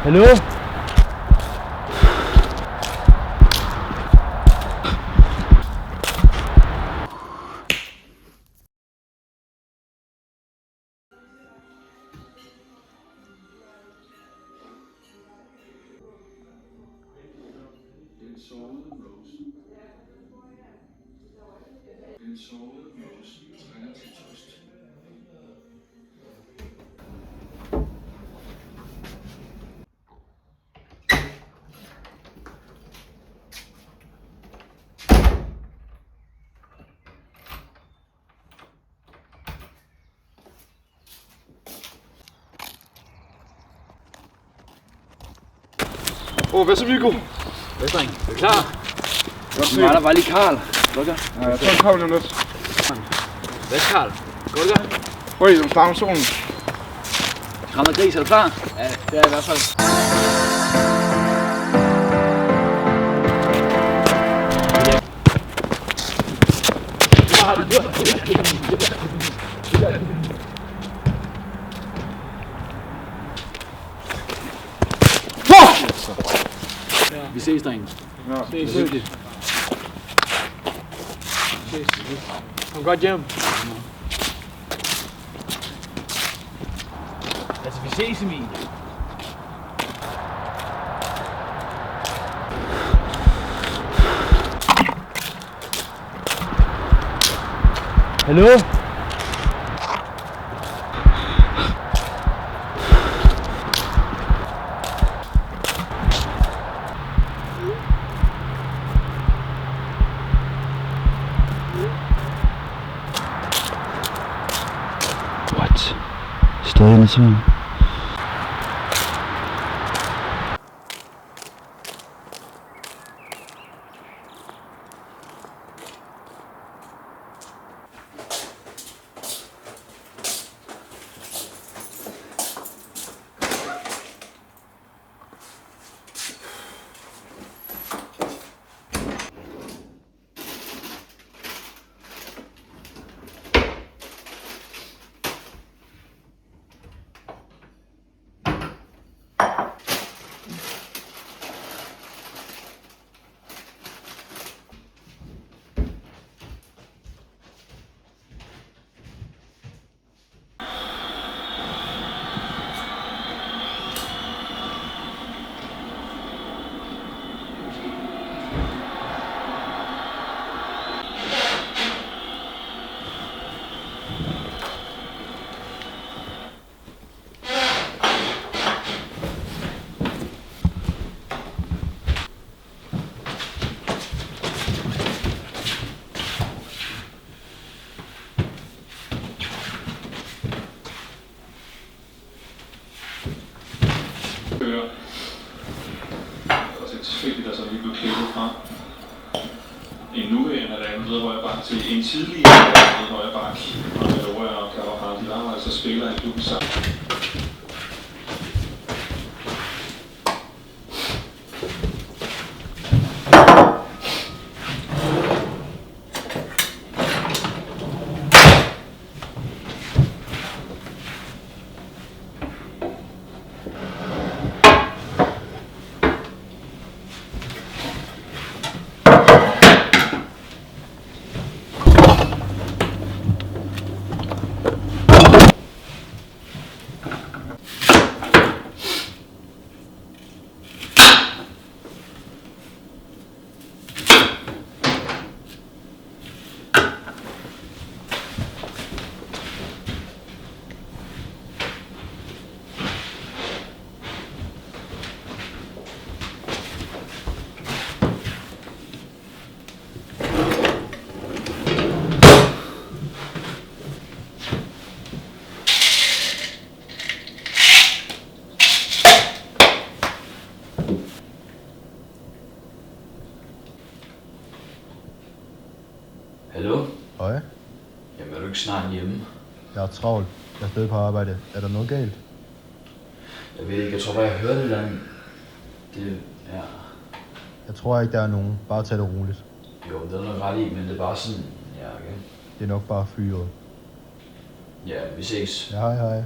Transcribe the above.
Hallo? Den sårede Rose. Den sårede Rose trænger til trøst. Hvad så, Viggo? Vestring, er du klar? Godt se. Nu er der bare lige Karl. Lukker. Ja, jeg tror, han kommer lige om lidt. Hvad er Karl? Går det godt? Prøv at starte med solen. Kram og gris, er du klar? Ja, det er i hvert fald. Vi ses, drenge. Ja. Det er hyggeligt. Kom godt hjem. Altså, vi ses, Emil. Hallo? What? Stadig med sådan. Og så tilfældigt, der så lige blev klippet fra en nuværende revet højre bak til en tidligere revet højre bak. Og med Laura og Carvajal, de var altså spiller i klubben sammen. Hallo? Hej, Jamen, er du ikke snart hjemme? jeg er travlt. Jeg er stadig på arbejde. Er der noget galt? Jeg ved ikke, jeg tror bare, jeg hørte et eller andet. Det, ja. Jeg tror ikke, der er nogen. Bare tag det roligt. Jo, det er nok ret i, men det er bare sådan, ja, okay. Det er nok bare fyret. Ja, vi ses. Ja, hej hej.